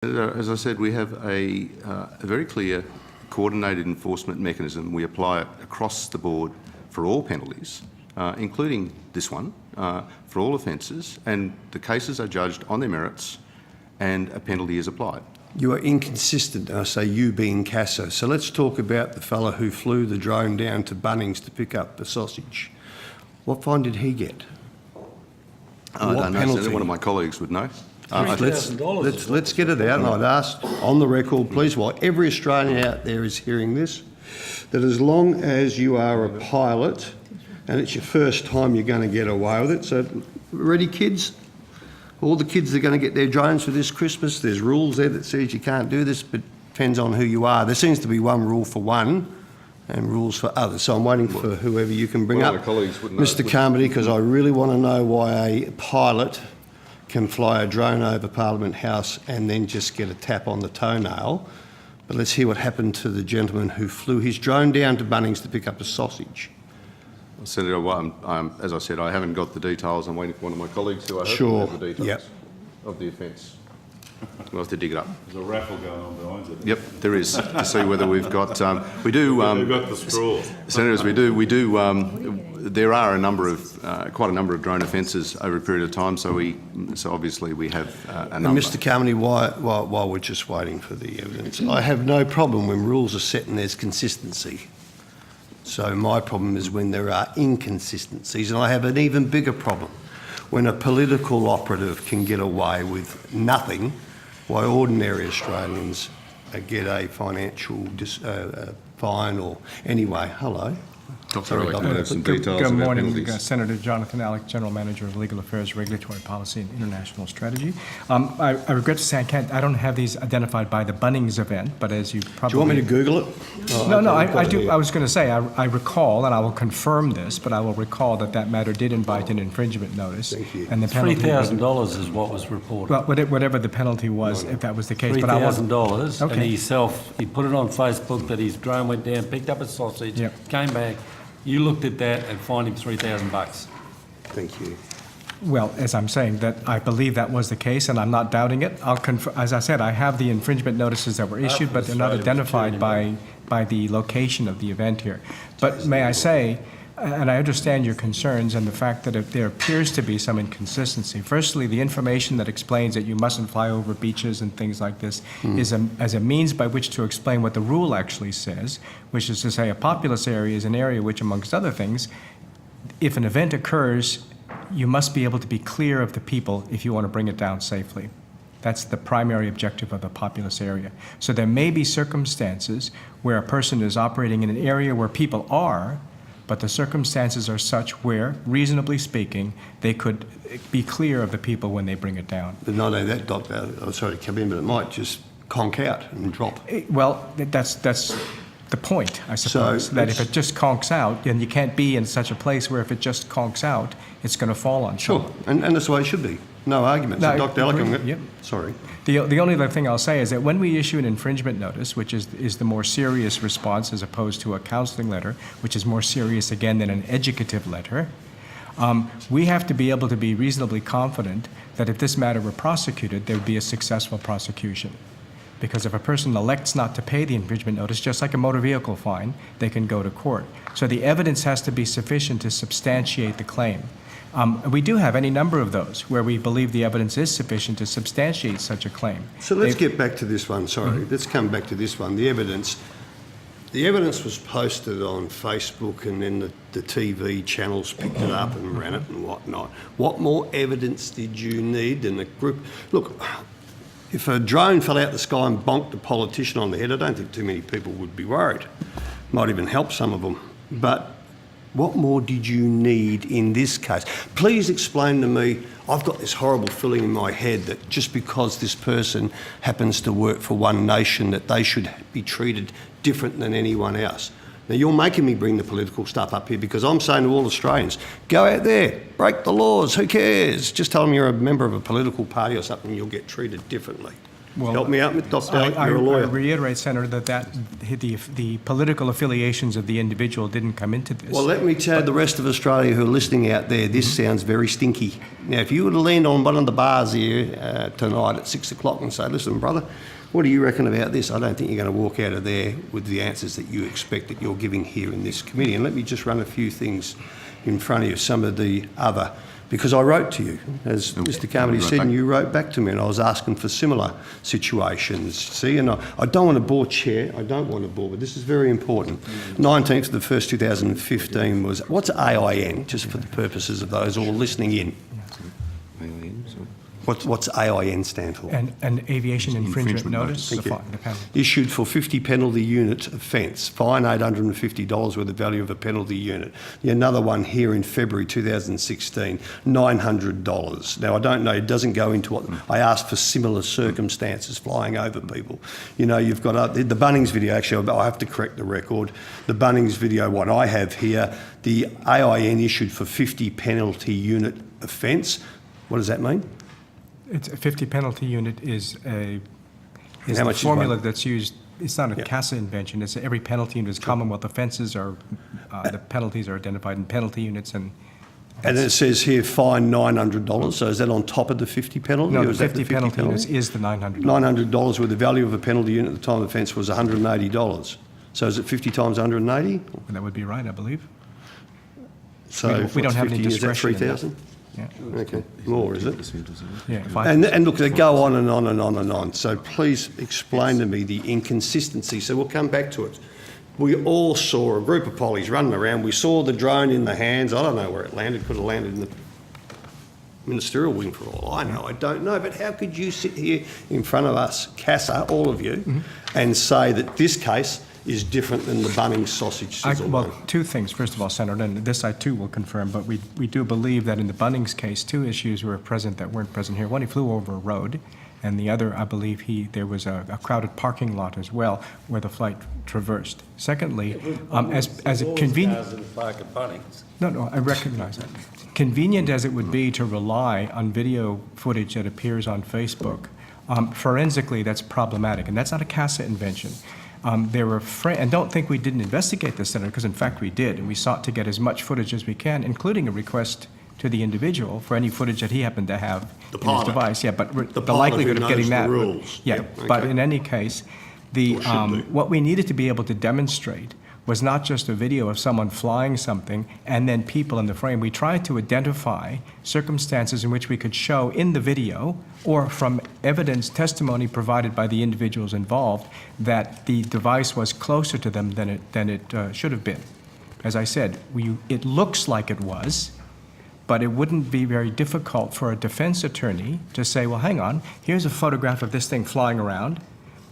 As I said, we have a very clear coordinated enforcement mechanism. We apply it across the board for all penalties, including this one, for all offences, and the cases are judged on their merits and a penalty is applied. You are inconsistent, I say you being CASA. So let's talk about the fellow who flew the drone down to Bunnings to pick up the sausage. What fine did he get? I don't know. So one of my colleagues would know. Let's get it out, and I'd ask on the record, please, while every Australian out there is hearing this, that as long as you are a pilot and it's your first time, you're going to get away with it. So, ready, kids? All the kids that are going to get their drones for this Christmas, there's rules there that says you can't do this, but depends on who you are. There seems to be one rule for one and rules for others. So I'm waiting for whoever you can bring up. Mr. Carmody, because I really want to know why a pilot can fly a drone over Parliament House and then just get a tap on the toenail. But let's hear what happened to the gentleman who flew his drone down to Bunnings to pick up a sausage. Senator, as I said, I haven't got the details. I'm waiting for one of my colleagues who I hope will have the details of the offence. We'll have to dig it up. There's a raffle going on behind it. Yep, there is, to see whether we've got... we do... we've got the straw. Senators, we do... there are quite a number of drone offences over a period of time, so obviously we have a number. And Mr. Carmody, while we're just waiting for the evidence, I have no problem when rules are set and there's consistency. So my problem is when there are inconsistencies, and I have an even bigger problem when a political operative can get away with nothing, why ordinary Australians get a financial fine or... Anyway, hello. Good morning, Senator Jonathan Alec, General Manager of Legal Affairs, Regulatory Policy and International Strategy. I regret to say I don't have these identified by the Bunnings event, but as you probably... Do you want me to Google it? No, I do. I was going to say, I recall, and I will confirm this, but I will recall that matter did invite an infringement notice. Thank you. And the penalty $3,000 is what was reported. Well, whatever the penalty was, if that was the case. $3,000, okay. And he put it on Facebook that his drone went down, picked up a sausage, came back. You looked at that and fined him $3,000. Thank you. Well, as I'm saying, that I believe that was the case, and I'm not doubting it. I'll as I said, I have the infringement notices that were issued, but they're not identified by the location of the event here. But may I say, and I understand your concerns and the fact that if there appears to be some inconsistency. Firstly, the information that explains that you mustn't fly over beaches and things like this is as a means by which to explain what the rule actually says, which is to say a populous area is an area which, amongst other things, if an event occurs, you must be able to be clear of the people if you want to bring it down safely. That's the primary objective of a populous area. So there may be circumstances where a person is operating in an area where people are, but the circumstances are such where, reasonably speaking, they could be clear of the people when they bring it down. But not only that, Doctor, I'm sorry to come in, but it might just conk out and drop. Well, that's the point, I suppose, so that if it just conks out, then you can't be in such a place where if it just conks out, it's going to fall on someone. Sure, and that's the way it should be. No arguments. No, so Dr. Alec, yep. Sorry. The only other thing I'll say is that when we issue an infringement notice, which is the more serious response as opposed to a counseling letter, which is more serious again than an educative letter, we have to be able to be reasonably confident that if this matter were prosecuted, there would be a successful prosecution. Because if a person elects not to pay the infringement notice, just like a motor vehicle fine, they can go to court. So the evidence has to be sufficient to substantiate the claim. We do have any number of those where we believe the evidence is sufficient to substantiate such a claim. So let's get back to this one, sorry. Let's come back to this one, the evidence. The evidence was posted on Facebook and then the TV channels picked it up and ran it and whatnot. What more evidence did you need than a group? Look, if a drone fell out of the sky and bonked a politician on the head, I don't think too many people would be worried. Might even help some of them. But what more did you need in this case? Please explain to me, I've got this horrible feeling in my head that just because this person happens to work for one nation that they should be treated different than anyone else. Now you're making me bring the political stuff up here because I'm saying to all Australians, go out there, break the laws, who cares? Just tell them you're a member of a political party or something, you'll get treated differently. Well, Help me out, Dr. I You're a lawyer. reiterate, Senator, that the political affiliations of the individual didn't come into this. Well, let me tell the rest of Australia who are listening out there, this sounds very stinky. Now, if you were to land on one of the bars here tonight at 6 o'clock and say, listen, brother, what do you reckon about this? I don't think you're going to walk out of there with the answers that you expect that you're giving here in this committee. And let me just run a few things in front of you, some of the other, because I wrote to you, as Mr. Carmody said, and you wrote back to me, and I was asking for similar situations. See, and I don't want to bore, Chair, I don't want to bore, but this is very important. 19th of the 1st, 2015 was, what's AIN, just for the purposes of those all listening in? What's AIN stand for? An aviation infringement notice. Thank the you. fi- the penalty. Issued for 50 penalty unit offence, fine $850 with the value of a penalty unit. Another one here in February 2016, $900. Now, I don't know, it doesn't go into what, I asked for similar circumstances flying over people. You know, you've got the Bunnings video, actually, I have to correct the record. The Bunnings video, what I have here, the AIN issued for 50 penalty unit offence. What does that mean? It's a 50 penalty unit is How the much is formula one? that's used. It's not a Yeah. CASA invention. It's every penalty unit is Commonwealth offences are the penalties are identified in penalty units and. And it says here, fine $900. So is that on top of the 50 penalty? No, or the is that 50 penalty units is the $900. $900 with the value of a penalty unit at the time of offence was $180. So is it 50 times 180? That would be right, I believe. So We don't have any 50, is that discretion in that. 3,000? Yeah. Okay, more, is it? Yeah. And look, they go on and on and on and on. So please explain to me the inconsistency. So we'll come back to it. We all saw a group of pollies running around. We saw the drone in the hands. I don't know where it landed. Could have landed in the ministerial wing for all I know. I don't know. But how could you sit here in front of us, CASA, all of you, and say that this case is different than the Bunnings sausage sizzle Well, one? two things. First of all, Senator, and this I too will confirm, but we do believe that in the Bunnings case, two issues were present that weren't present here. One, he flew over a road, and the other, I believe, there was a crowded parking lot as well where the flight traversed. Secondly, as a convenient. No, I recognize that. Convenient as it would be to rely on video footage that appears on Facebook, forensically that's problematic, and that's not a CASA invention. There were, and don't think we didn't investigate this, Senator, because in fact we did, and we sought to get as much footage as we can, including a request to the individual for any footage that he happened to have in his pilot. device. Yeah, but the pilot likelihood who of getting knows the that. rules. Yeah, Yep, but okay. in any case, what we needed to be able to demonstrate was not just a video of someone flying something and then people in the frame. We tried to identify circumstances in which we could show in the video or from evidence testimony provided by the individuals involved that the device was closer to them than it should have been. As I said, it looks like it was, but it wouldn't be very difficult for a defense attorney to say, well, hang on, here's a photograph of this thing flying around.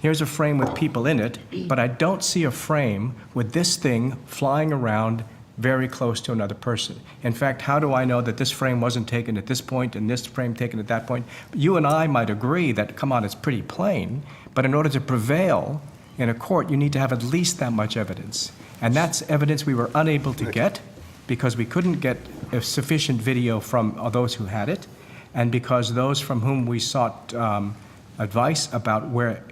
Here's a frame with people in it, but I don't see a frame with this thing flying around very close to another person. In fact, how do I know that this frame wasn't taken at this point and this frame taken at that point? You and I might agree that, come on, it's pretty plain, but in order to prevail in a court, you need to have at least that much evidence. And that's evidence we were unable to get because we couldn't get a sufficient video from those who had it, and because those from whom we sought advice about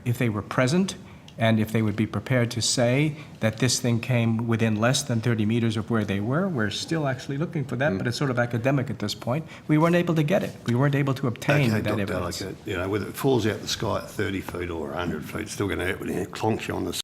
if they were present and if they would be prepared to say that this thing came within less than 30 meters of where they were. We're still actually looking for that, but it's sort of academic at this point. We weren't able to get it. We weren't able to obtain Okay, that Dr. evidence. Delicate, you know, whether it falls out the sky at 30 feet or 100 feet, it's still going to clonk you on the